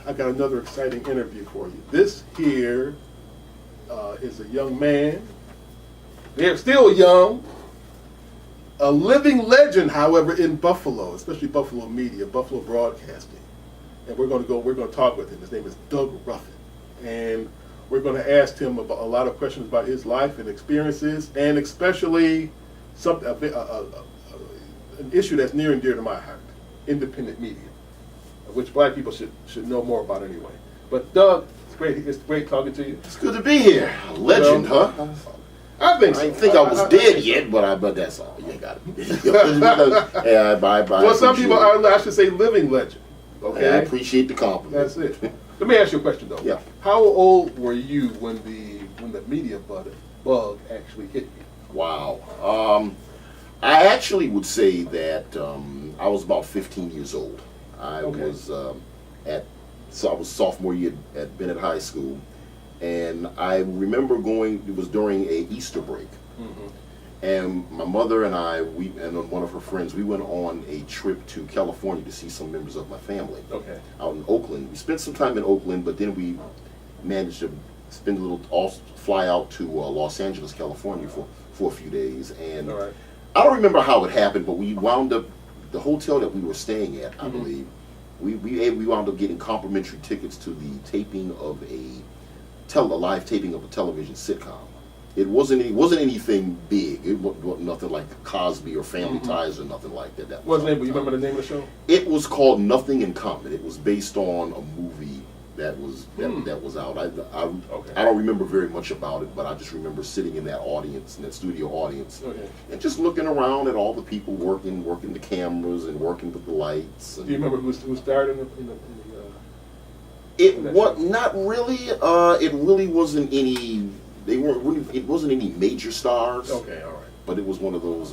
I got another exciting interview for you. This here is a young man. They're still young. A living legend, however, in Buffalo, especially Buffalo media, Buffalo broadcasting. And we're going to talk with him. His name is Doug Ruffin. And we're going to ask him about a lot of questions about his life and experiences, and especially an issue that's near and dear to my heart, independent media, which black people should know more about anyway. But Doug, it's great talking to you. It's good to be here. Legend, huh? I think so. I didn't think I was dead yet, but that's all. You ain't got it. Yeah, bye. Well, some people are, I should say, living legend. Okay. I appreciate the compliment. That's it. Let me ask you a question though. Yeah. How old were you when the media bug actually hit you? Wow. I actually would say that I was about 15 years old. I was I was sophomore year at Bennett High School, and I remember it was during a Easter break. And my mother and I, and one of her friends, we went on a trip to California to see some members of my family. Okay. Out in Oakland. We spent some time in Oakland, but then we managed to fly out to Los Angeles, California for a few days. And all right. I don't remember how it happened, but we wound up, the hotel that we were staying at, I believe, we wound up getting complimentary tickets to the taping of a live taping of a television sitcom. It wasn't anything big. It wasn't nothing like Cosby or Family Ties or nothing like that. What's the name? You remember the name of the show? It was called Nothing in Common. It was based on a movie that was out. I don't remember very much about it, but I just remember sitting in that audience, in that studio audience, and just looking around at all the people working the cameras and working with the lights. Do you remember who starred in the It was not really. It really wasn't any. It wasn't any major stars. Okay, all right. But it was one of those,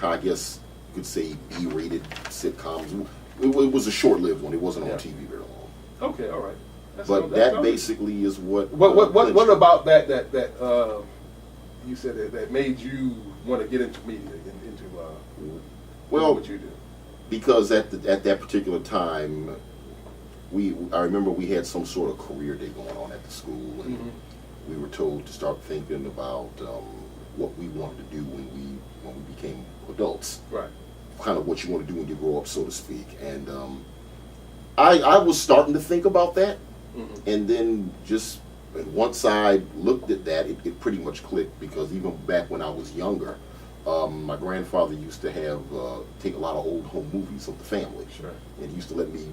I guess you could say, B-rated sitcoms. It was a short-lived one. It wasn't on TV very long. Okay, all right. That basically is what. What about that you said that made you want to get into media, into what you do? Because at that particular time, I remember we had some sort of career day going on at the school, and we were told to start thinking about what we wanted to do when we became adults. Right. Kind of what you want to do when you grow up, so to speak. And I was starting to think about that, and then just once I looked at that, it pretty much clicked, because even back when I was younger, my grandfather used to have take a lot of old home movies of the family. Sure. And he used to let me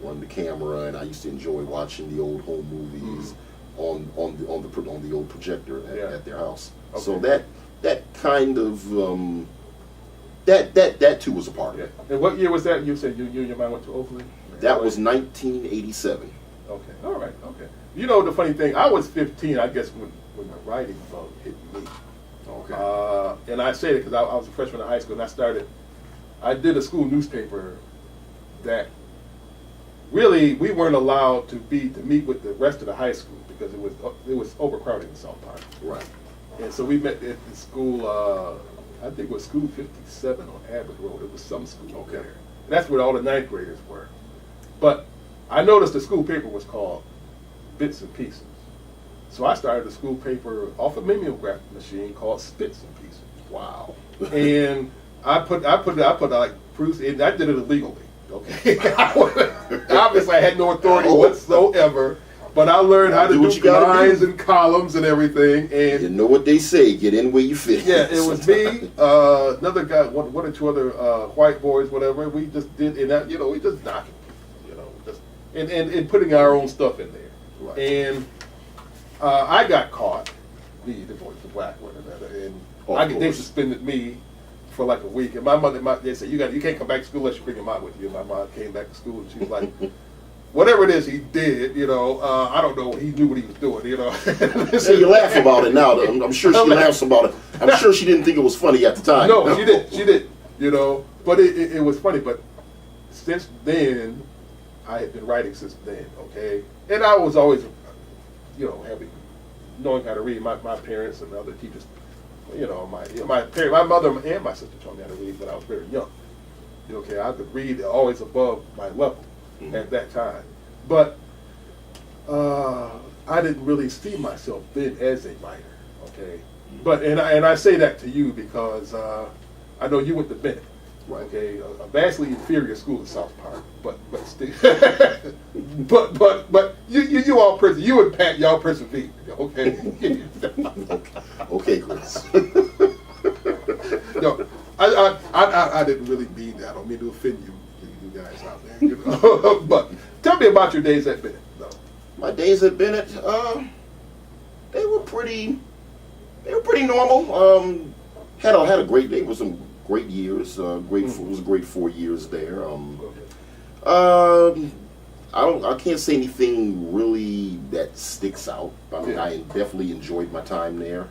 run the camera, and I used to enjoy watching the old home movies on the old projector at their house. Okay. So that kind of that too was a part of it. And what year was that? You said you and your mom went to Oakland? That was 1987. Okay. All right. Okay. You know the funny thing, I was 15, I guess, when the writing bug hit me. Okay. And I say it because I was a freshman in high school, and I did a school newspaper that really we weren't allowed to meet with the rest of the high school because it was overcrowded in South Park. Right. And so we met at the school. I think it was School 57 on Abbott Road. It was some school there. And that's where all the ninth graders were. But I noticed the school paper was called Bits and Pieces. So I started a school paper off a mimeograph machine called Spits and Pieces. Wow. And I put like proofs, and I did it illegally. Okay. Obviously, I had no authority whatsoever. But I learned how to do lines and columns and everything. And you know what they say, get in where you fit. Yeah, it was me, another guy, one or two other white boys, whatever. We just did, and that, we just knocking people, just and putting our own stuff in there. Right. And I got caught, the black one, and they suspended me for like a week. And my mother, they said, you can't come back to school unless you bring your mom with you. And my mom came back to school, and she was like, whatever it is he did, I don't know. He knew what he was doing, So you laugh about it now, though. I'm sure she laughs about it. I'm sure she didn't think it was funny at the time. No, she did. But it was funny. But since then, I had been writing since then, okay? And I was always, knowing how to read. My parents and other teachers, my mother and my sister taught me how to read when I was very young. Okay, I could read always above my level at that time. but I didn't really see myself then as a writer. Okay, but and I say that to you because I know you went to Bennett. Right. Okay, a vastly inferior school in South Park, but still, but you all you and Pat, y'all persevered. Okay. Okay, Chris. No, I didn't really mean that. I don't mean to offend you guys out there. You know? But tell me about your days at Bennett. No. My days at Bennett, they were pretty normal. Had a great day with some great years. It was a great 4 years there. I can't say anything really that sticks out. I mean, I definitely enjoyed my time there.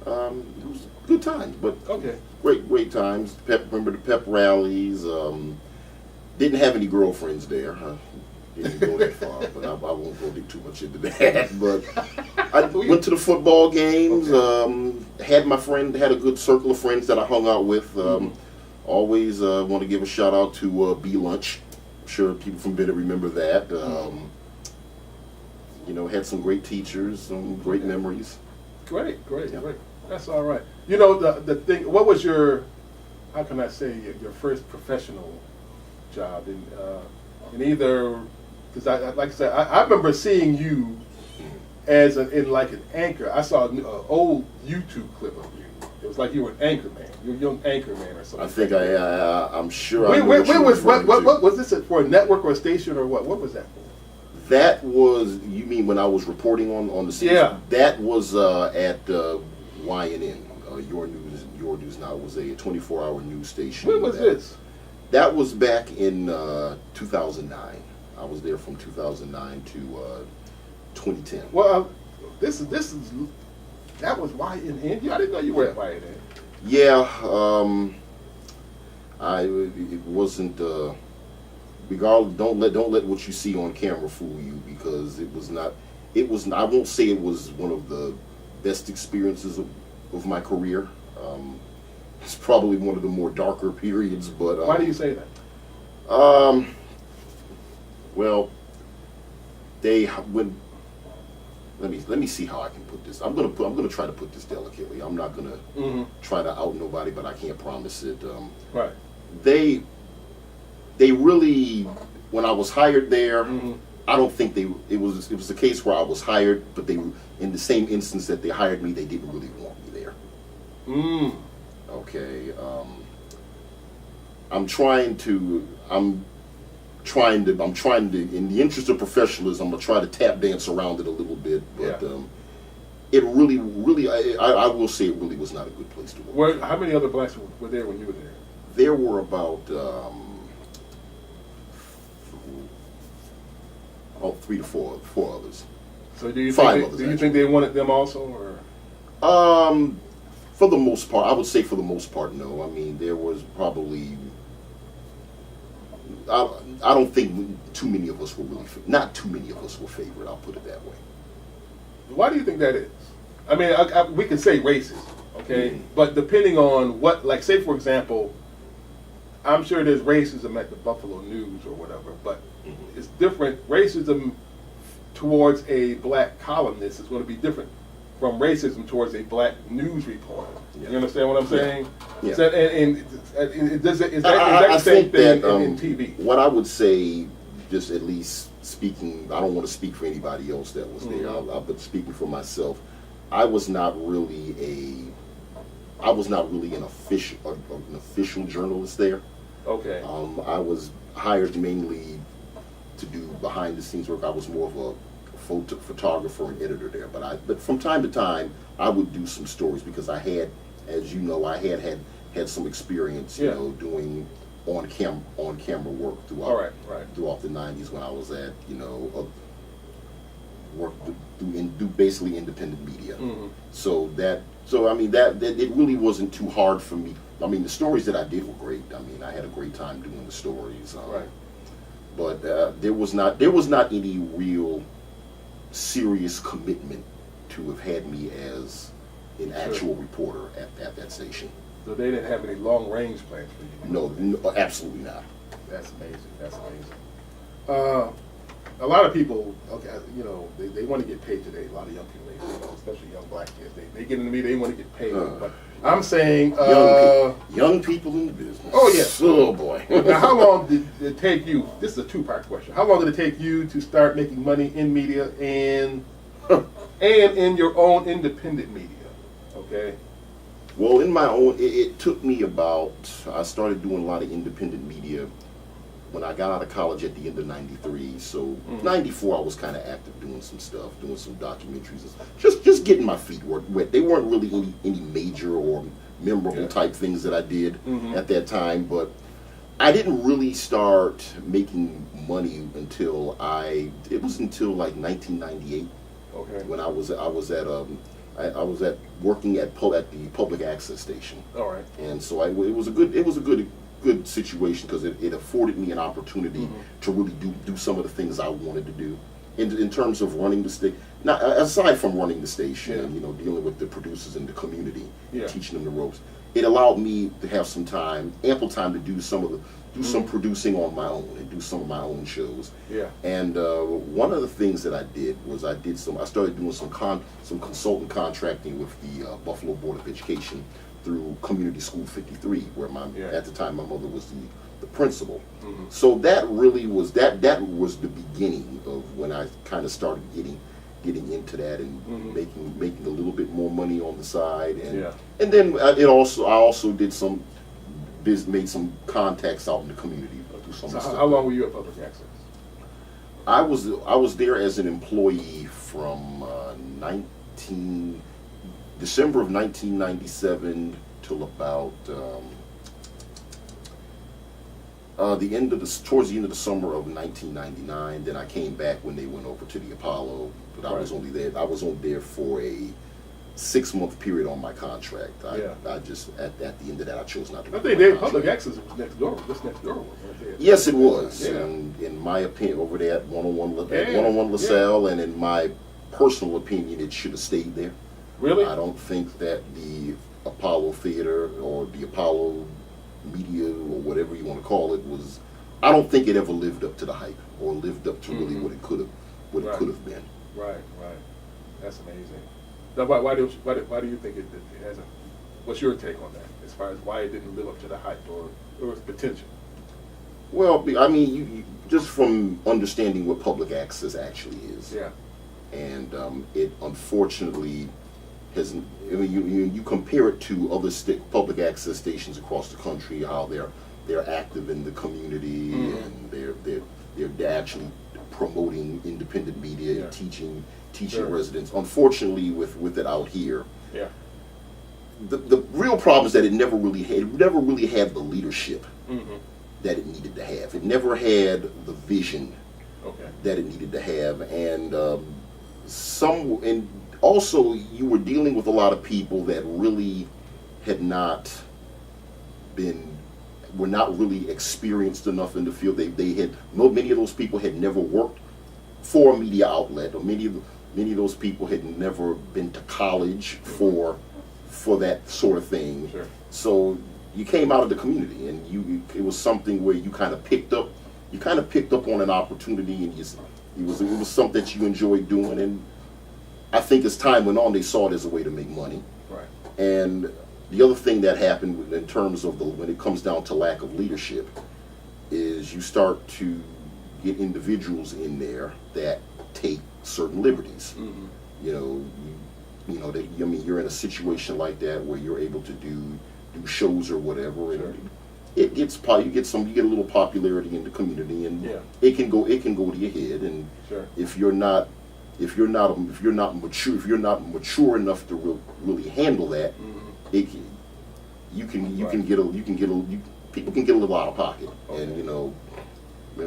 It was a good time, but great times. Remember the pep rallies. Didn't have any girlfriends there. Didn't go that far, but I won't go too much into that. But I went to the football games. Had a good circle of friends that I hung out with. Always want to give a shout out to B Lunch. I'm sure people from Bennett remember that. You know, had some great teachers, some great memories. Great. That's all right. You know, the thing. What was your, how can I say, your first professional job in either? Because like I said, I remember seeing you as in like an anchor. I saw an old YouTube clip of you. It was like you were an anchor man. You're a young anchor man or something. I think I'm sure. What was this for? A network or a station or what? What was that for? That was, you mean when I was reporting on the season? Yeah. That was at YNN, Your News Now. It was a 24-hour news station. When was this? That was back in 2009. I was there from 2009 to 2010. Well, this is that was YNN. I didn't know you were at YNN. Yeah, it wasn't. Regardless, don't let what you see on camera fool you, because it was not. I won't say it was one of the best experiences of my career. It's probably one of the more darker periods. But why do you say that? Well, let me see how I can put this. I'm gonna try to put this delicately. I'm not gonna try to out nobody, but I can't promise it. Right. They really, when I was hired there, I don't think it was a case where I was hired, but they, in the same instance that they hired me, they didn't really want me there. Okay. I'm trying to, in the interest of professionalism, I'm gonna try to tap dance around it a little bit, but it really, I will say it really was not a good place to work. How many other blacks were there when you were there? There were about 3 to 4 others. So do you think think they wanted them also, or? For the most part, I would say for the most part, no. I mean, there was probably, I don't think too many of us were really, not too many of us were favored, I'll put it that way. Why do you think that is? I mean, we can say racist, okay? But depending on what, like say for example, I'm sure there's racism at the Buffalo News or whatever, but it's different. Racism towards a black columnist is going to be different from racism towards a black news reporter. You understand what I'm saying? Yeah. So, and is that the same thing in TV? What I would say, just at least speaking, I don't want to speak for anybody else that was there, but speaking for myself, I was not really an official journalist there. Okay. I was hired mainly to do behind the scenes work. I was more of a photographer and editor there, but from time to time I would do some stories because I had, as you know, I had some experience, you know, doing on camera work throughout the 90s when I was at, you know, do basically independent media. So I mean that it really wasn't too hard for me. I mean, the stories that I did were great. I mean, I had a great time doing the stories. But there was not any real serious commitment to have had me as an actual reporter at that station. So they didn't have any long range plans for you? No, absolutely not. That's amazing. That's amazing. a lot of people, okay, you know, they want to get paid today. A lot of young people, you know, especially young black kids, they get into me, they want to get paid. But I'm saying, young people in the business. Oh yes. Oh boy. Now, how long did it take you? This is a two-part question. How long did it take you to start making money in media and in your own independent media? Okay. Well, in my own, it took me about. I started doing a lot of independent media when I got out of college at the end of '93. So '94, I was kind of active doing some stuff, doing some documentaries, just getting my feet wet. They weren't really any major or memorable type things that I did at that time, but I didn't really start making money until it was until like 1998. Okay. When I was at working at the public access station. All right. And so it was a good situation because it afforded me an opportunity to really do some of the things I wanted to do in terms of running the station. Now, aside from running the station, you know, dealing with the producers and the community, teaching them the ropes, it allowed me to have some time, ample time to do some producing on my own and do some of my own shows. Yeah. And one of the things that I did was I started doing some consultant contracting with the Buffalo Board of Education through Community School 53, where at the time my mother was the principal. So that really was that was the beginning of when I kind of started getting into that and making a little bit more money on the side, and then I also did made some contacts out in the community. So how long were you at Public Access? I was there as an employee from December of 1997 till about towards the end of the summer of 1999. Then I came back when they went over to the Apollo, but I was only there for a 6-month period on my contract. I just at the end of that I chose not to. I think Public Access was next door. Just next door was right there. Yes, it was. Yeah. And in my opinion, over there at 101 LaSalle, and in my personal opinion, it should have stayed there. Really? I don't think that the Apollo Theater or the Apollo Media or whatever you want to call it I don't think it ever lived up to the hype or lived up to really what it could have been. Right. That's amazing. Now, why do you think it hasn't? What's your take on that, as far as why it didn't live up to the hype or its potential? Well, I mean, you just from understanding what public access actually is. Yeah. And it unfortunately hasn't. I mean, you compare it to other public access stations across the country, how they're active in the community and they're actually promoting independent media and teaching residents. Unfortunately, with it out here, the real problem is that it never really had the leadership that it needed to have. It never had the vision that it needed to have, and also you were dealing with a lot of people that really were not really experienced enough in the field. Many of those people had never worked for a media outlet, or many of those people had never been to college for that sort of thing. Sure. So you came out of the community, and it was something where you kind of picked up on an opportunity, and it was something that you enjoyed doing. And I think as time went on, they saw it as a way to make money. Right. And the other thing that happened in terms of when it comes down to lack of leadership is you start to get individuals in there that take certain liberties. You're in a situation like that where you're able to do shows or whatever, and you get a little popularity in the community, and it can go to your head, and if you're not mature enough to really handle that, people can get a little out of pocket, and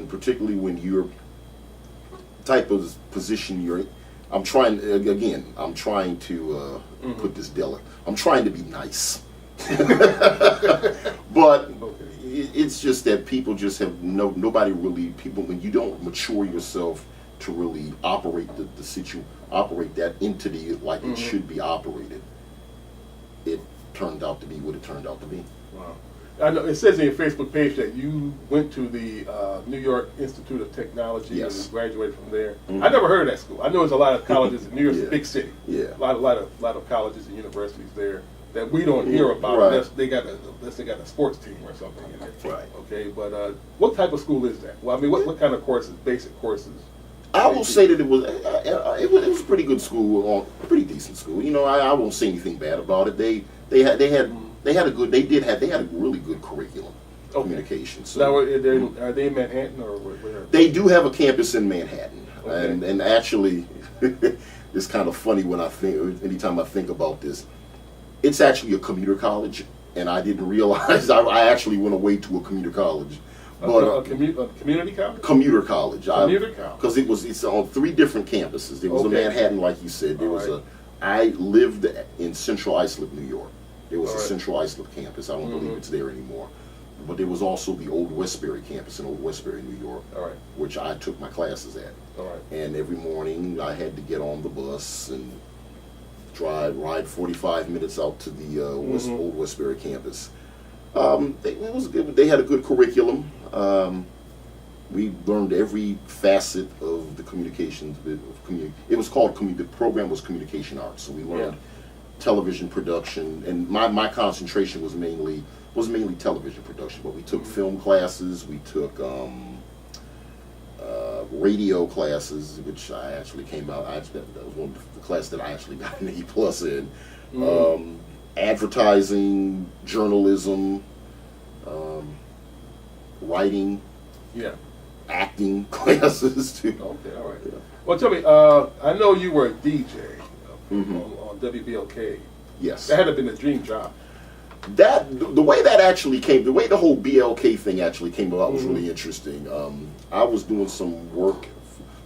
particularly when you're type of position you're in. I'm trying to put this delicate. I'm trying to be nice, but it's just that people just have when you don't mature yourself to really operate operate that entity like it should be operated, it turned out to be what it turned out to be. Wow. I know it says in your Facebook page that you went to the New York Institute of Technology Yes. and graduated from there. Mhm. I never heard of that school. I know there's a lot of colleges in New York's Yeah. a big city. Yeah. A lot of colleges and universities there that we don't hear about Right. unless they got a sports team or something in there. Right. Okay, but what type of school is that? Well, I mean, what kind of courses, basic courses? I will say that it was a pretty good school, pretty decent school. You know, I won't say anything bad about it. They had a really good curriculum, communication. So Now, are they in Manhattan or where? they do have a campus in Manhattan, Okay. and actually, it's kind of funny when anytime I think about this, it's actually a commuter college, and I didn't realize I actually went away to a commuter college. But A community college? commuter college. Commuter college. Because it's on 3 different campuses. There was a Okay. Manhattan, like you said. There was All right. I lived in Central Islip, New York. There was All a right. Central Islip campus. I don't believe it's there anymore. But there was also the Old Westbury campus in Old Westbury, New York, All right. which I took my classes at. All right. And every morning I had to get on the bus and ride 45 minutes out to the Old Westbury campus. They had a good curriculum. We learned every facet of the communications. It was called the program was communication arts. So we learned television production, and my concentration was mainly television production. But we took film classes. We took radio classes, which I actually came out. That was one of the class that I actually got an A+ in. Advertising, journalism, writing, acting classes too. Okay, all right. Yeah. Well, tell me, I know you were a DJ on WBLK. Yes. That had to have been a dream job. The way the whole BLK thing actually came about was really interesting. I was doing some work,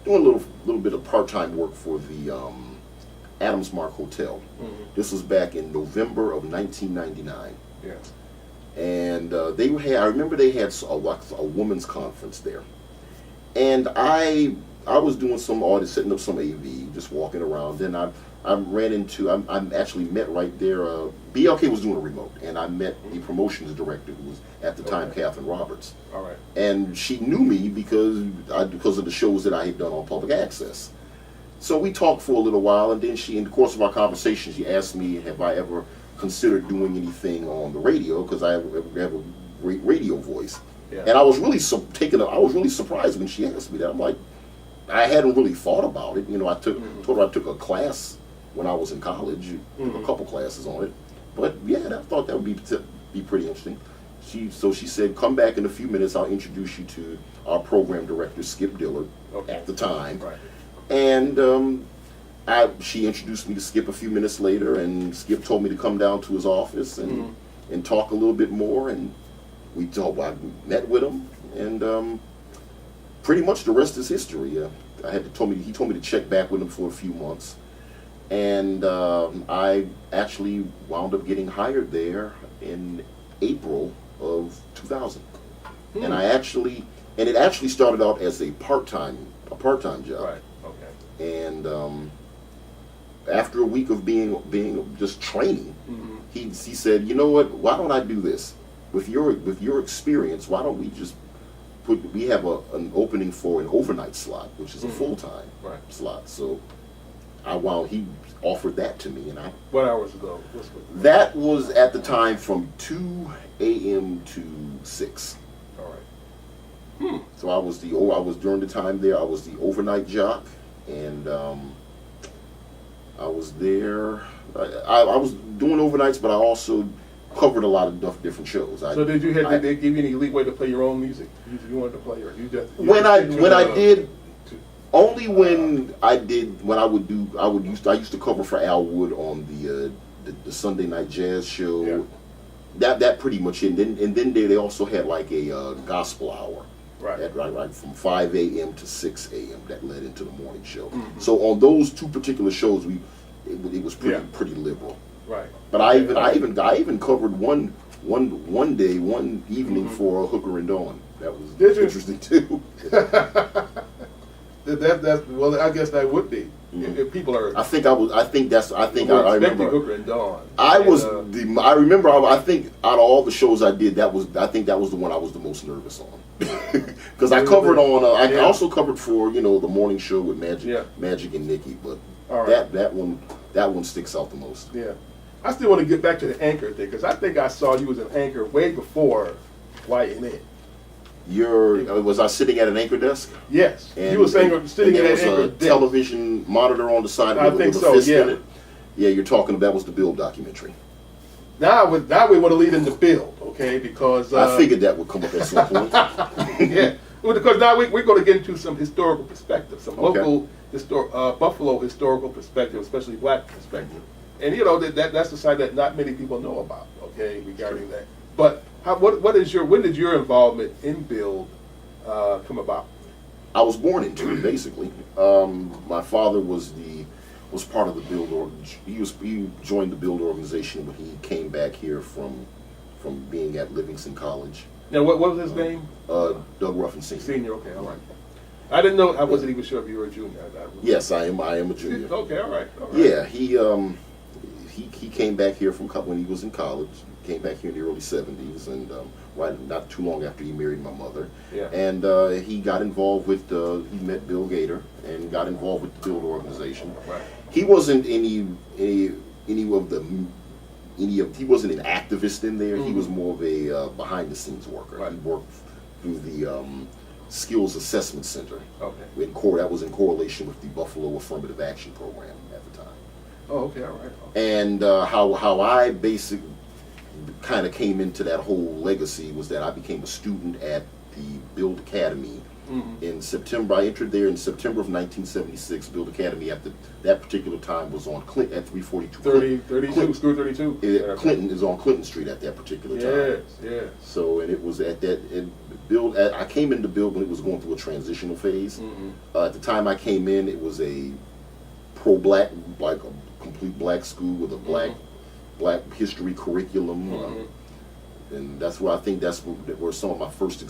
doing a little bit of part-time work for the Adams Mark Hotel. This was back in November of 1999. Yeah. And I remember they had a women's conference there. And I was doing some audit, setting up some AV, just walking around. Then I actually met right there. BLK was doing a remote, and I met the promotions director, who was at the time Catherine Roberts. All right. And she knew me because of the shows that I had done on public access. So we talked for a little while, and then in the course of our conversation, she asked me, have I ever considered doing anything on the radio, because I have a great radio voice. Yeah. And I was really surprised when she asked me that. I'm like, I hadn't really thought about it. You know, told her I took a class when I was in college, took a couple classes on it. But yeah, I thought that would be pretty interesting. So she said, come back in a few minutes, I'll introduce you to our program director, Skip Dillard, at the time. Right. And she introduced me to Skip a few minutes later, and Skip told me to come down to his office and talk a little bit more. And I met with him, and pretty much the rest is history. He told me to check back with him for a few months, and I actually wound up getting hired there in April of 2000. And it actually started out as a part-time job. Right. Okay. And after a week of being just training, he said, you know what? Why don't I do this? With your experience, why don't we just we have an opening for an overnight slot, which is a full-time slot. So he offered that to me, and What hours ago? that was at the time from 2 a.m. to 6. All right. So I was during the time there, I was the overnight jock, and I was there. I was doing overnights, but I also covered a lot of different shows. So did they give you any leeway to play your own music? You wanted to play, or you just I used to cover for Al Wood on the Sunday night jazz show. Yeah. That pretty much it. And then they also had like a gospel hour. Right, from 5 a.m. to 6 a.m. That led into the morning show. So on those 2 particular shows, it was pretty liberal. Right. But I even covered one evening for Hooker and Dawn. That was interesting too. That's well. I guess that would be. If people are. I think I remember. Hooker and Dawn. I remember. I think out of all the shows I did, I think that was the one I was the most nervous on, because I covered on. I also covered for the morning show with Magic and Nikki, but that one sticks out the most. Yeah, I still want to get back to the anchor thing, because I think I saw you as an anchor way before White and It. Was I sitting at an anchor desk? Yes. And, you were saying sitting at an anchor desk. There was a television monitor on the side with a fist in it. Yeah, you're talking that was the Build documentary. Now we want to lead into Build, okay? Because I figured that would come up at some point. Yeah, because now we're going to get into some historical perspective, some local Buffalo historical perspective, especially black perspective, and that's the side that not many people know about, okay, regarding that. But when did your involvement in Build come about? I was born into it, basically. My father was part of the Build he joined the Build organization when he came back here from being at Livingston College. Now, what was his name? Doug Ruffin Sr. Senior, okay, all right. I didn't know. I wasn't even sure if you were a junior. Yes, I am a junior. Okay, all right. Yeah, he came back here from when he was in college. Came back here in the early '70s, and not too long after he married my mother. Yeah. And he got involved with he met Bill Gator and got involved with the Build organization. Right. He wasn't he wasn't an activist in there. He was more of a behind the scenes worker. Right. He worked through the Skills Assessment Center. Okay. That was in correlation with the Buffalo Affirmative Action Program at the time. Oh, okay, all right. Okay. And how I basically kind of came into that whole legacy was that I became a student at the Build Academy in September. I entered there in September of 1976. Build Academy at that particular time was on Clinton at 342. 32, School 32. Clinton is on Clinton Street at that particular time. Yes. So, and it was at that Build. I came into Build when it was going through a transitional phase. At the time I came in, it was a pro-black, like a complete black school with a black history curriculum, and that's where I think where some of my first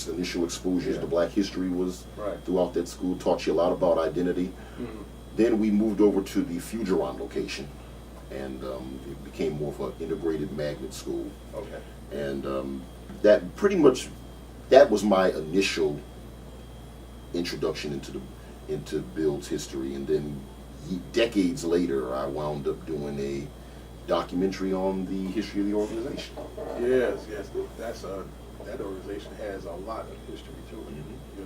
initial exposures to black history was throughout that school. Taught you a lot about identity. Then we moved over to the Fugeron location, and it became more of an integrated magnet school. Okay. And that was my initial introduction into Build's history, and then decades later, I wound up doing a documentary on the history of the organization. Yes, that organization has a lot of history to it,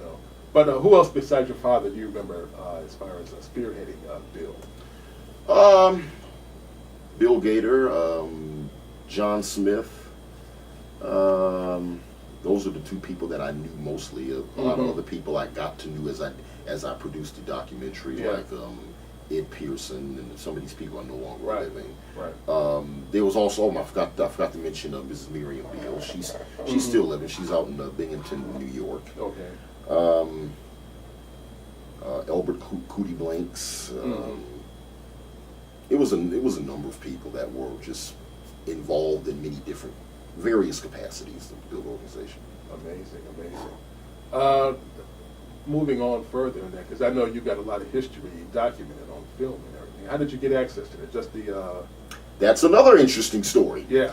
But who else besides your father do you remember as far as spearheading Build? Bill Gator, John Smith. Those are the two people that I knew mostly. A lot of other people I got to know as I produced the documentary, like Ed Pearson, and some of these people are no longer living. Right. There was also, I forgot to mention Mrs. Miriam Beale. She's still living. She's out in Binghamton, New York. Okay. Albert Cootie Blanks. It was a number of people that were just involved in many different, various capacities of the Build organization. Amazing. Moving on further in that, because I know you got a lot of history documented on film and everything. How did you get access to it? Just the That's another interesting story. Yeah.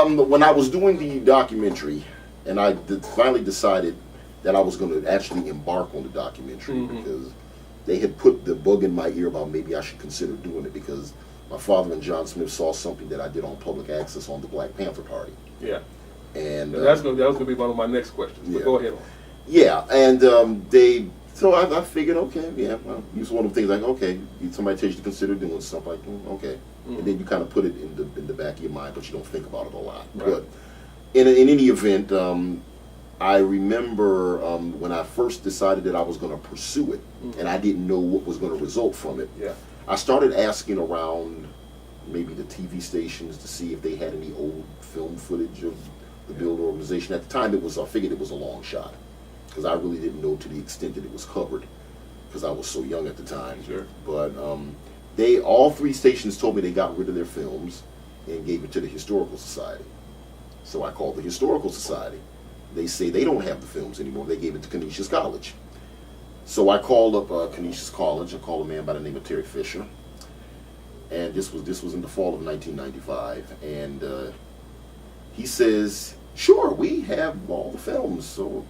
When I was doing the documentary, and I finally decided that I was going to actually embark on the documentary, because they had put the bug in my ear about maybe I should consider doing it, because my father and John Smith saw something that I did on public access on the Black Panther Party. Yeah. And that was going to be one of my next questions. But go ahead on. Yeah, and so I figured, okay, well, it's one of the things like, okay, somebody tells you to consider doing something, like, okay, and then you kind of put it in the back of your mind, but you don't think about it a lot. Right. But in any event, I remember when I first decided that I was going to pursue it, and I didn't know what was going to result from it. Yeah. I started asking around maybe the TV stations to see if they had any old film footage of the Build organization. At the time, I figured it was a long shot, because I really didn't know to the extent that it was covered, because I was so young at the time. Sure. But all three stations told me they got rid of their films and gave it to the Historical Society. So I called the Historical Society. They say they don't have the films anymore. They gave it to Canisius College. So I called up Canisius College. I called a man by the name of Terry Fisher, and this was in the fall of 1995. And he says, "Sure, we have all the films. So,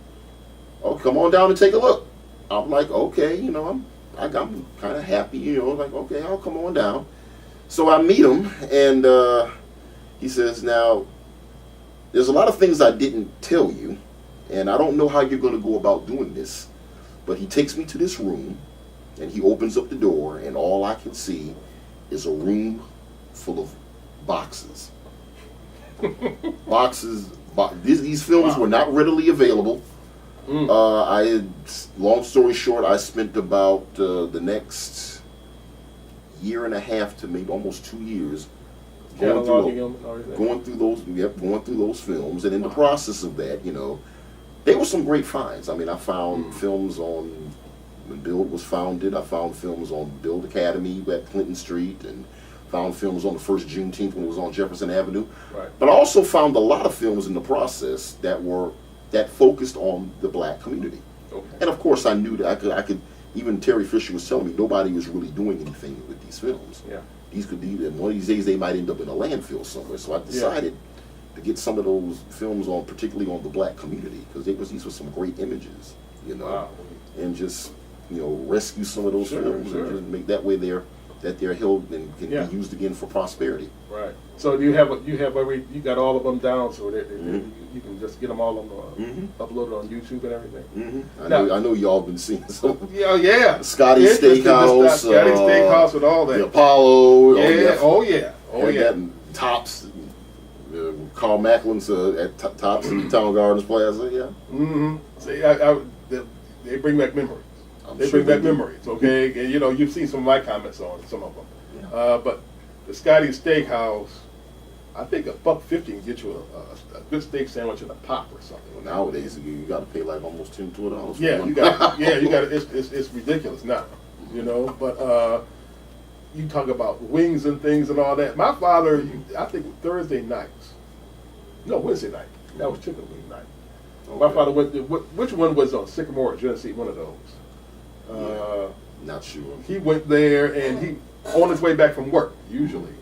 oh, come on down and take a look." I'm like, "Okay, you know, I'm kind of happy, you know, like, okay, I'll come on down." So I meet him, and he says, "Now, there's a lot of things I didn't tell you, and I don't know how you're going to go about doing this." But he takes me to this room, and he opens up the door, and all I can see is a room full of boxes. These films were not readily available. Long story short, I spent about the next year and a half to maybe almost 2 years going through those films, and in the process of that, you know, there were some great finds. I mean, I found films on when Build was founded. I found films on Build Academy at Clinton Street, and found films on the first Juneteenth when it was on Jefferson Avenue. Right. But I also found a lot of films in the process that focused on the black community. Okay. And of course, I knew that I could. Even Terry Fisher was telling me nobody was really doing anything with these films. Yeah. These could be, and one of these days they might end up in a landfill somewhere. So I decided to get some of those films on, particularly on the black community, because these were some great images, you know, and just, you know, rescue some of those films and just make that way they're held and can be used again for prosperity. Right. So you got all of them down, so that you can just get them all on uploaded on YouTube and everything. I know y'all been seeing some. Yeah. Scotty Steakhouse. Scotty Steakhouse and all that. The Apollo. Yeah. That Tops. Carl Macklin's at Tops in Town Gardens Plaza. Yeah. See, they bring back memories. Bring back memories, okay? And, you know, you've seen some of my comments on some of them. Yeah. But the Scotty Steakhouse, I think $1.50 can get you a good steak sandwich and a pop or something. Well, nowadays, you got to pay like almost $10-12. Yeah, you got. It's ridiculous now, you know. But you talk about wings and things and all that. My father, I think Wednesday night. That was chicken wing night. Okay. My father went to, which one was on Sycamore or Genesee? One of those. Not sure. He went there, and he on his way back from work usually,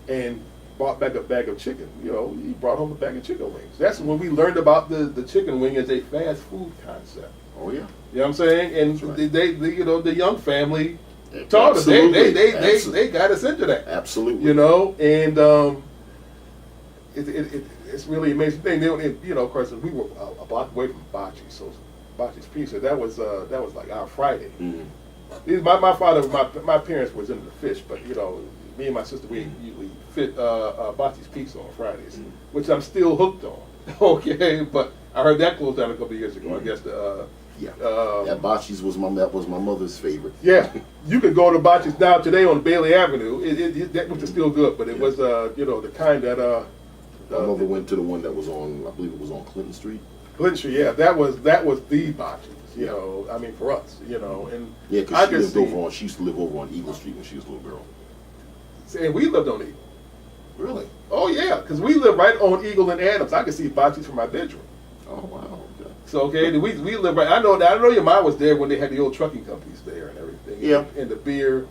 and brought back a bag of chicken. You know, he brought home a bag of chicken wings. That's when we learned about the chicken wing as a fast food concept. Oh yeah. You know what I'm saying? And they you know, the Young family taught us. They got us into that. Absolutely. You know, and it's really amazing thing. You know, of course, we were a block away from Bocce's, so Bocce's Pizza. That was like our Friday. My father, my parents was into the fish, but you know, me and my sister, we usually fit Bocce's Pizza on Fridays, which I'm still hooked on. Okay, but I heard that closed down a couple of years ago. I guess that Bocce's was my mother's favorite. Yeah, you can go to Bocce's now today on Bailey Avenue. That which is still good, but it was you know, the kind that my mother went to the one that was on, I believe it was on Clinton Street. Clinton Street, yeah, that was the Bocce's. You know, I mean, for us, you know, and because she used to live over on Eagle Street when she was a little girl. And we lived on Eagle. Really? Oh yeah, because we lived right on Eagle and Adams. I could see Bocce's from my bedroom. Oh wow. Okay. So we live right. I know your mom was there when they had the old trucking companies there and everything. Yeah. And the beer.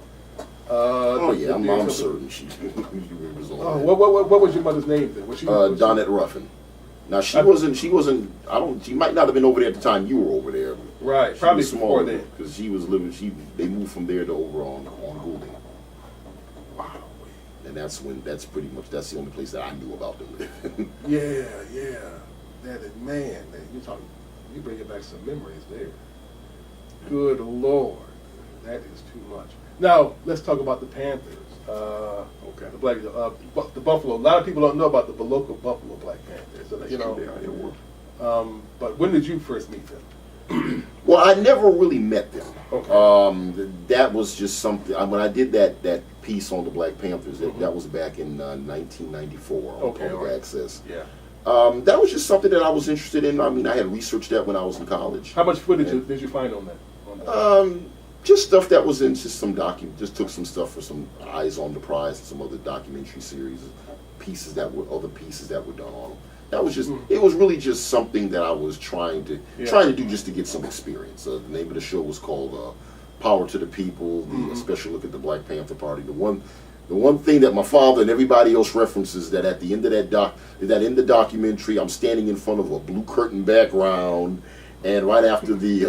I'm certain she was on. Oh, what was your mother's name then? Donette Ruffin. Now she wasn't. She might not have been over there at the time you were over there. Right. Probably before then. Because she was living. They moved from there to over on Goulding. Wow. And that's the only place that I knew about them. Yeah. That is, man, you bringing back some memories there. Good Lord, that is too much. Now let's talk about the Panthers. Okay. The Buffalo. A lot of people don't know about the local Buffalo Black Panthers. You know. But when did you first meet them? Well, I never really met them. Okay. That was just something. When I did that piece on the Black Panthers, that was back in 1994 on Public Access. Yeah. That was just something that I was interested in. I mean, I had researched that when I was in college. How much footage did you find on that? Just stuff that was in just some just took some stuff for some Eyes on the Prize and some other documentary series, other pieces that were done on them. That was just, it was really just something that I was trying to do just to get some experience. The name of the show was called Power to the People, a special look at the Black Panther Party. The one thing that my father and everybody else references, that at the end of that in the documentary, I'm standing in front of a blue curtain background, and right after the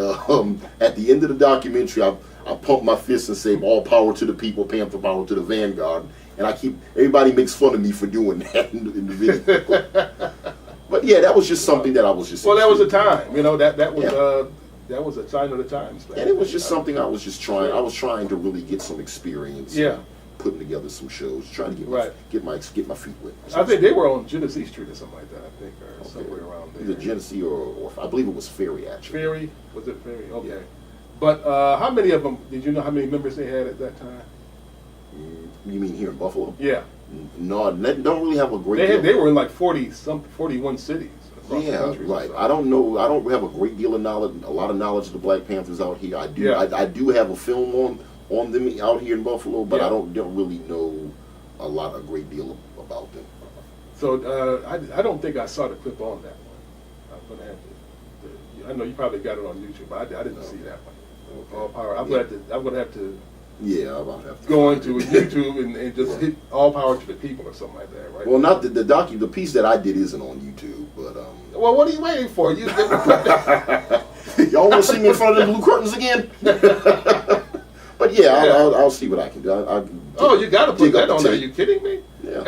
at the end of the documentary, I pump my fist and say, "All power to the people, Panther power to the vanguard." And everybody makes fun of me for doing that in the video. But yeah, that was just something that I was just. Well, that was a time, that was a sign of the times. And it was just something I was just trying. I was trying to really get some experience. Yeah. Putting together some shows, trying to get my feet wet. I think they were on Genesee Street or something like that. I think, or somewhere around there. Either Genesee or I believe it was Ferry, actually. Ferry, was it Ferry? Okay. Yeah. But how many of them? Did you know how many members they had at that time? You mean here in Buffalo? Yeah. No, they don't really have a great deal. They were in like 41 cities across the country. Right. I don't know. I don't have a great deal of knowledge, a lot of knowledge of the Black Panthers out here. I do. Yeah. I do have a film on them out here in Buffalo, but I don't really know a great deal about them. So I don't think I saw the clip on that one. I'm gonna have to. I know you probably got it on YouTube, but I didn't see that one. Okay. All power. I'm gonna have to. Yeah, I'm gonna have to go into YouTube and just hit all power to the people or something like that, right? Well, not the piece that I did isn't on YouTube, but Well, what are you waiting for? You y'all want to see me in front of the blue curtains again? But yeah, I'll see what I can do. You got to put that on there. Are you kidding me? Yeah.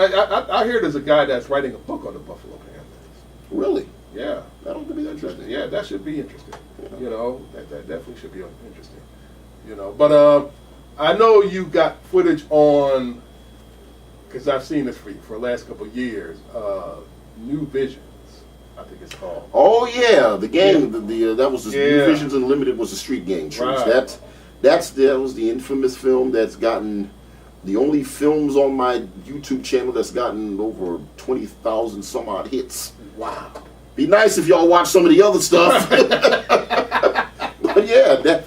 I hear there's a guy that's writing a book on the Buffalo Panthers. Really? Yeah. That'll be interesting. Yeah, that should be interesting. Yeah. That definitely should be interesting. But I know you got footage on, because I've seen this for the last couple of years. New Visions, I think it's called. Oh yeah, the game. That was New Visions Unlimited was the street game church. Right. That was the infamous film that's gotten the only films on my YouTube channel that's gotten over 20,000 some odd hits. Wow. Be nice if y'all watch some of the other stuff. But yeah,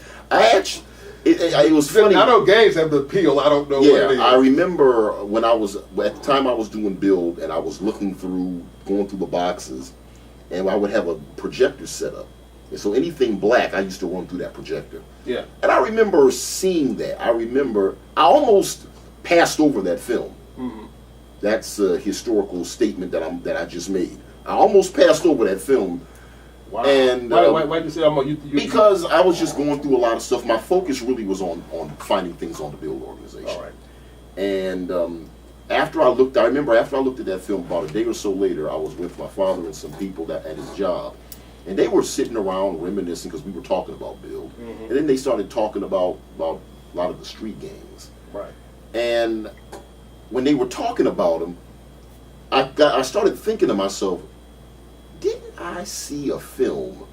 it was funny. I know games have the appeal. I don't know what it is. I remember when at the time I was doing build and I was going through the boxes, and I would have a projector set up. And so anything black, I used to run through that projector. Yeah. And I remember seeing that. I almost passed over that film. Mm-hmm. That's a historical statement that I just made. I almost passed over that film. Wow. And why did you say almost? Because I was just going through a lot of stuff. My focus really was on finding things on the build organization. All right. And after I looked at that film, about a day or so later, I was with my father and some people at his job. And they were sitting around reminiscing because we were talking about build. Mm-hmm. And then they started talking about a lot of the street games. Right. And when they were talking about them, I started thinking to myself, didn't I see a film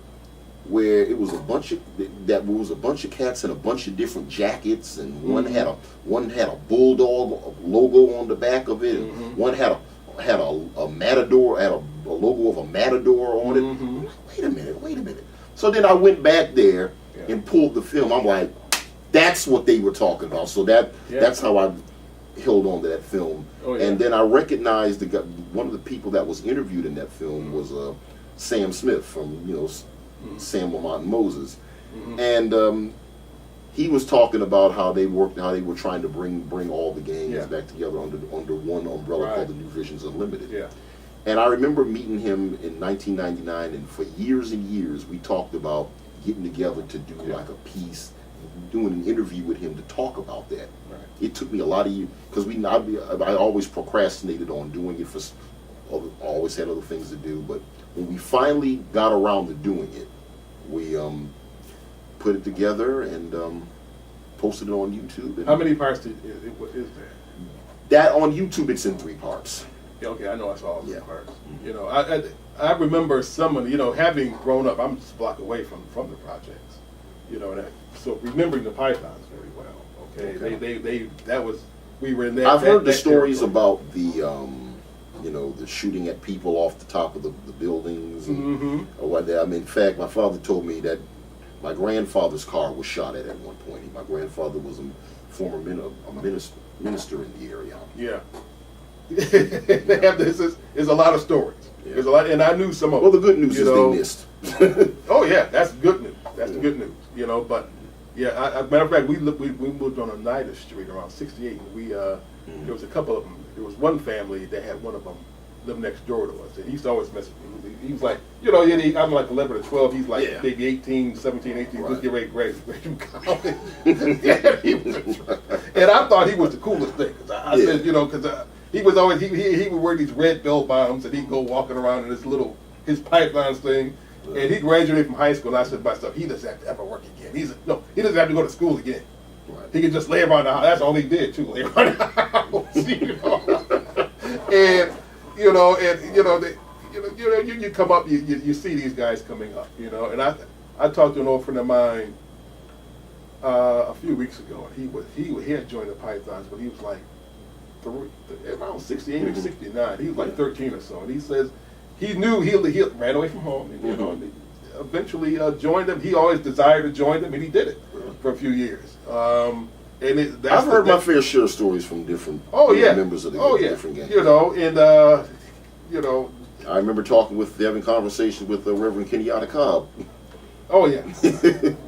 where it was a bunch of cats in a bunch of different jackets, and one had a bulldog logo on the back of it, and one had a matador, had a logo of a matador on it. Mm-hmm. Wait a minute. So then I went back there and pulled the film. I'm like, that's what they were talking about. So that's how I held on to that film. Oh, yeah. And then I recognized one of the people that was interviewed in that film was Sam Smith from Sam Lamont and Moses, and he was talking about how they were trying to bring all the games back together under one umbrella called the New Visions Unlimited. Yeah. And I remember meeting him in 1999, and for years and years we talked about getting together to do like a piece, doing an interview with him to talk about that. Right. It took me a lot of years because I always procrastinated on doing it always had other things to do. But when we finally got around to doing it, we put it together and posted it on YouTube. And how many parts is there? That on YouTube, it's in 3 parts. Yeah, okay, I know I saw all 3 parts. I remember having grown up. I'm just a block away from the projects. So remembering the pythons very well. Okay. We were in that. I've heard the stories about the shooting at people off the top of the buildings. And, in fact, my father told me that my grandfather's car was shot at one point. My grandfather was a former minister in the area. Yeah. They have this. There's a lot of stories. There's a lot, and I knew some of Well, them. the good news is they missed. Oh yeah, that's good news. That's the good news. You know, but yeah, matter of fact, we moved on Oneida Street around 68, and there was a couple of them. There was one family that had one of them live next door to us, and he used to always mess with me. He was like, you know, I'm like 11 or 12. He's like maybe 18, 17, 18. Right. Just get ready to graduate from college. And I thought he was the coolest thing. Cause I said, you know, because he was always he would wear these red bell bottoms, and he'd go walking around in his pipelines thing. And he graduated from high school, and I said to myself, he doesn't have to ever work again. He doesn't have to go to school again. Right. He can just lay around the house. That's all he did too, lay around the house. You know, you come up, you see these guys coming up, you know. And I talked to an old friend of mine a few weeks ago, and he had joined the Pythons, but he was like around 68 or 69. He was like 13 or so, and he says he knew he ran away from home, and, you know, and eventually joined them. He always desired to join them, and he did it for a few years. I've heard my fair share of stories from different members of the different gangs. You know, and you know, I remember having conversations with Reverend Kenny Cobb. Oh yeah,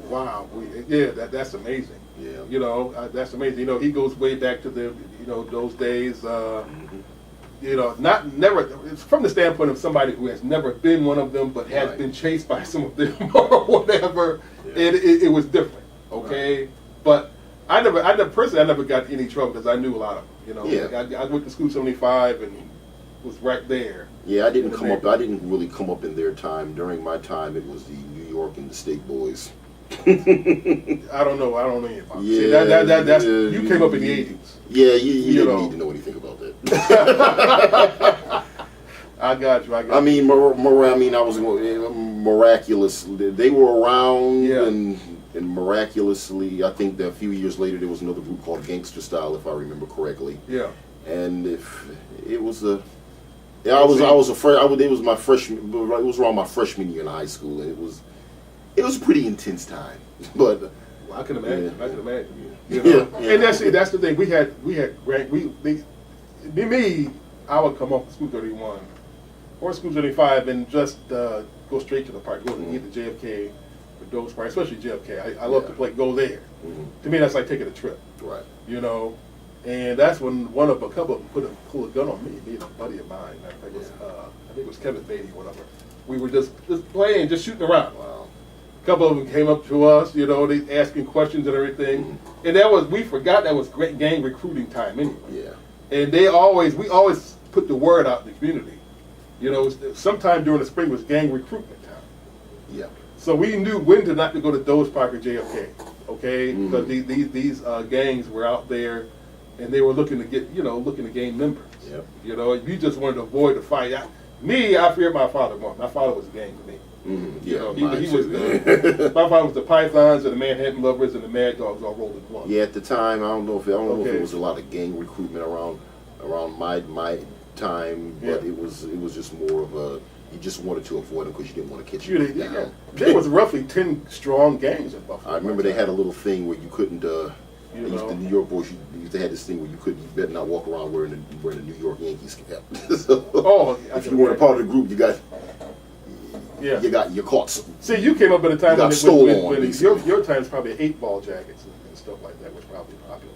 wow, that's amazing. Yeah, you know, that's amazing. You know, he goes way back to those days. You know, never. It's from the standpoint of somebody who has never been one of them, but has been chased by some of them or whatever. Yeah. It was different, okay. Right. But I never got in any trouble because I knew a lot of them. You know, like I went to school 75 and was right there. Yeah, I didn't really come up in their time. During my time, it was the New York and the State Boys. I don't know anything about it. Yeah, See, you came up in the 80s. Yeah, you didn't need to know anything about that. I got you. I mean, I was miraculous. They were around, and miraculously, I think that a few years later there was another group called Gangster Style, if I remember correctly. Yeah. And if it was it was my freshman. It was around my freshman year in high school, and it was a pretty intense time. But I can imagine. I can imagine. You know? And that's the thing. I would come off of School 31 or School 35 and just go straight to the park, go to either JFK or Doe's Park, especially JFK. I love to go there. To me, that's like taking a trip. Right. You know, and that's when a couple of them pulled a gun on me and a buddy of mine. I think it was Kevin Beatty, whatever. We were just playing, just shooting around. Wow. A couple of them came up to us, you know, they asking questions and everything. And we forgot that was great gang recruiting time anyway. Yeah. And we always put the word out in the community. You know, sometime during the spring was gang recruitment time. Yeah. So we knew when not to go to Doe's Park or JFK, okay? Because these gangs were out there, and they were looking to gain members. Yep. You know, you just wanted to avoid the fight. I feared my father more. My father was a gang to me. You know, he was my father was the Pythons and the Manhattan Lovers and the Mad Dogs all rolled in one. Yeah, at the time, I don't know if it was a lot of gang recruitment around my time, but it was just more of a, you just wanted to avoid them because you didn't want to catch them down. There was roughly 10 strong gangs in Buffalo. I remember they had a little thing where you couldn't. The New York boys used to have this thing where you better not walk around wearing the New York Yankees cap. So, if you weren't a part of the group, you're caught. See, you came up at a time when your time's probably 8-ball jackets and stuff like that was probably popular.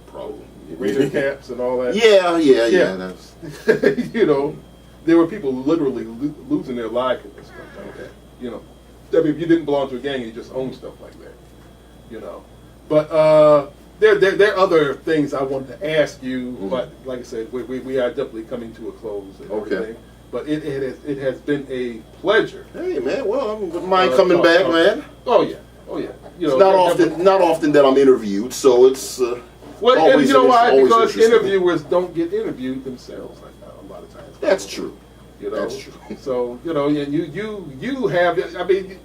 Probably. Raider caps and all that. Yeah. That's you know, there were people literally losing their lives with this stuff like that. You know, I mean, if you didn't belong to a gang, you just owned stuff like that. You know, but there are other things I wanted to ask you, but like I said, we are definitely coming to a close and everything. But it has been a pleasure. Hey man, well, I wouldn't mind coming back, man. Oh yeah. You know, it's not often that I'm interviewed, so it's and you know why? Because interviewers don't get interviewed themselves like that a lot of times. That's true. You know, that's true. So you know, and you have. I mean,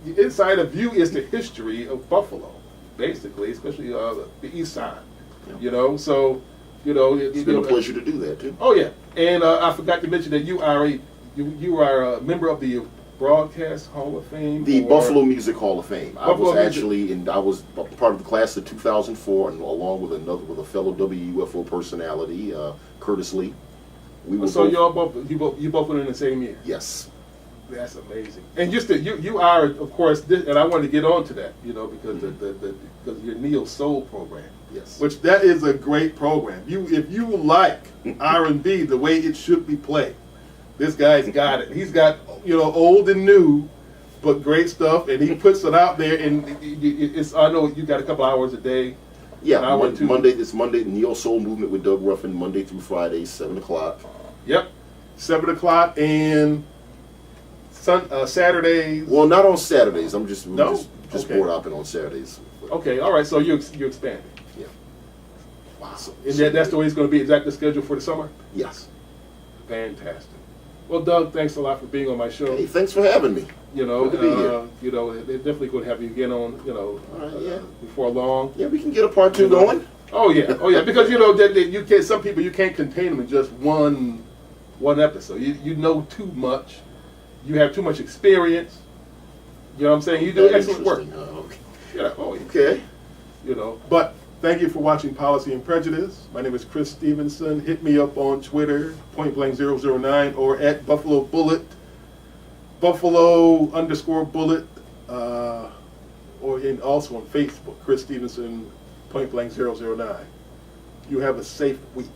the inside of you is the history of Buffalo, basically, especially the East Side. Yeah. You know, so you know it's been a pleasure to do that too. Oh yeah, and I forgot to mention that you are a member of the Broadcast Hall of Fame. The Buffalo Music Hall of Fame. I was part of the class of 2004, and along with a fellow WUFO personality, Curtis Lee. We were So both, you both went in the same year. yes. That's amazing. And just that you are, of course, and I wanted to get on to that, because because your Neo Soul program, Yes. which that is a great program. If you like R&B the way it should be played, this guy's got it. He's got old and new, but great stuff, and he puts it out there. And I know you got a couple hours a day. Yeah, an hour or two. This Monday, Neo Soul Movement with Doug Ruffin, Monday through Friday, 7 o'clock. Yep, 7 o'clock and Saturdays. Well, not on Saturdays. I'm just Okay. more hopping on Saturdays. Okay, all right. So you're expanding. Yeah. Wow. And that's the way it's going to be. Is that the schedule for the summer? Yes. Fantastic. Well, Doug, thanks a lot for being on my show. Hey, thanks for having me. Good to be here. They're definitely going to have you again on, yeah. before long. Yeah, we can get a part 2 going. Oh yeah, because you can't. Some people you can't contain them in just one episode. You know too much. You have too much experience. You know what I'm saying? You do excellent work. Okay. But thank you for watching Policy and Prejudice. My name is Chris Stevenson. Hit me up on Twitter, pointblank009, or at Buffalo Bullet, Buffalo_Bullet, or also on Facebook, Chris Stevenson, pointblank009. You have a safe week.